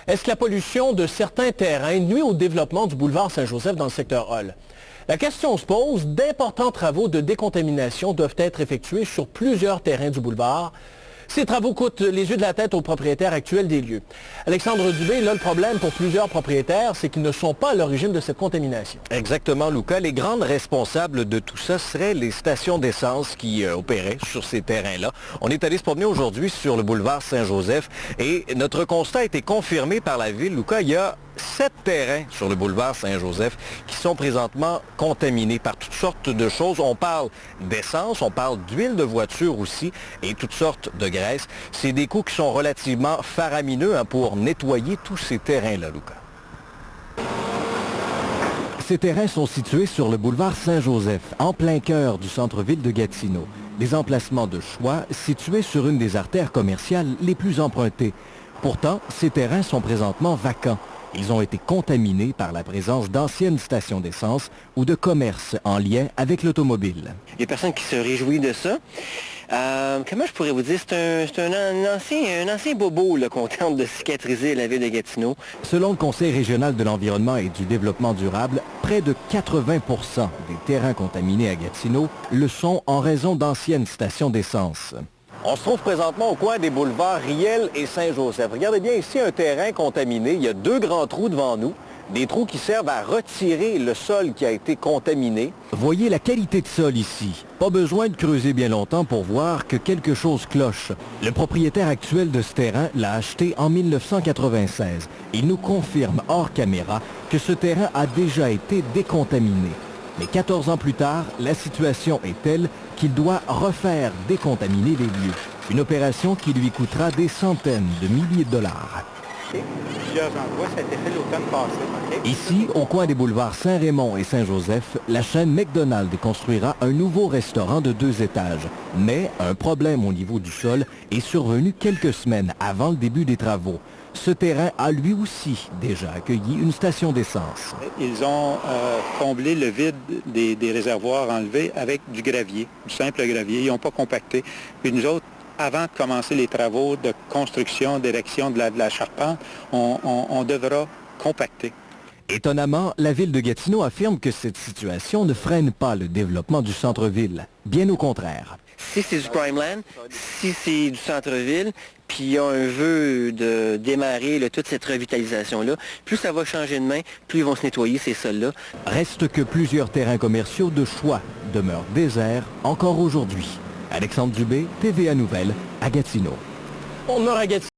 Est-ce que la pollution de certains terrains nuit au développement du boulevard Saint-Joseph dans le secteur Hall? La question se pose, d'importants travaux de décontamination doivent être effectués sur plusieurs terrains du boulevard. Ces travaux coûtent les yeux de la tête aux propriétaires actuels des lieux. Alexandre Dubé, là, le problème pour plusieurs propriétaires, c'est qu'ils ne sont pas à l'origine de cette contamination. Exactement, Luca. Les grandes responsables de tout ça seraient les stations d'essence qui opéraient sur ces terrains-là. On est allé se promener aujourd'hui sur le boulevard Saint-Joseph et notre constat a été confirmé par la ville. Luca, il y a 7 terrains sur le boulevard Saint-Joseph qui sont présentement contaminés par toutes sortes de choses. On parle d'essence, on parle d'huile de voiture aussi et toutes sortes de graisses. C'est des coûts qui sont relativement faramineux pour nettoyer tous ces terrains-là, Luca. Ces terrains sont situés sur le boulevard Saint-Joseph, en plein cœur du centre-ville de Gatineau. Des emplacements de choix situés sur une des artères commerciales les plus empruntées. Pourtant, ces terrains sont présentement vacants. Ils ont été contaminés par la présence d'anciennes stations d'essence ou de commerces en lien avec l'automobile. Il y a personne qui se réjouit de ça. Comment je pourrais vous dire? C'est un ancien bobo qu'on tente de cicatriser la ville de Gatineau. Selon le Conseil régional de l'environnement et du développement durable, près de 80% des terrains contaminés à Gatineau le sont en raison d'anciennes stations d'essence. On se trouve présentement au coin des boulevards Riel et Saint-Joseph. Regardez bien ici un terrain contaminé. Il y a 2 grands trous devant nous. Des trous qui servent à retirer le sol qui a été contaminé. Voyez la qualité de sol ici. Pas besoin de creuser bien longtemps pour voir que quelque chose cloche. Le propriétaire actuel de ce terrain l'a acheté en 1996. Il nous confirme hors caméra que ce terrain a déjà été décontaminé. Mais 14 ans plus tard, la situation est telle qu'il doit refaire décontaminer les lieux. Une opération qui lui coûtera des centaines de milliers de dollars. Plusieurs endroits, ça a été fait l'automne passé. Ici, au coin des boulevards Saint-Raymond et Saint-Joseph, la chaîne McDonald's construira un nouveau restaurant de 2 étages. Mais un problème au niveau du sol est survenu quelques semaines avant le début des travaux. Ce terrain a lui aussi déjà accueilli une station d'essence. Ils ont comblé le vide des réservoirs enlevés avec du gravier, du simple gravier. Ils n'ont pas compacté. Puis nous autres, avant de commencer les travaux de construction, d'érection de la charpente, on devra compacter. Étonnamment, la ville de Gatineau affirme que cette situation ne freine pas le développement du centre-ville. Bien au contraire. Si c'est du prime land, si c'est du centre-ville, puis il y a un vœu de démarrer toute cette revitalisation-là, plus ça va changer de main, plus ils vont se nettoyer ces sols-là. Reste que plusieurs terrains commerciaux de choix demeurent déserts encore aujourd'hui. Alexandre Dubé, TVA Nouvelles, à Gatineau. On demeure à Gatineau.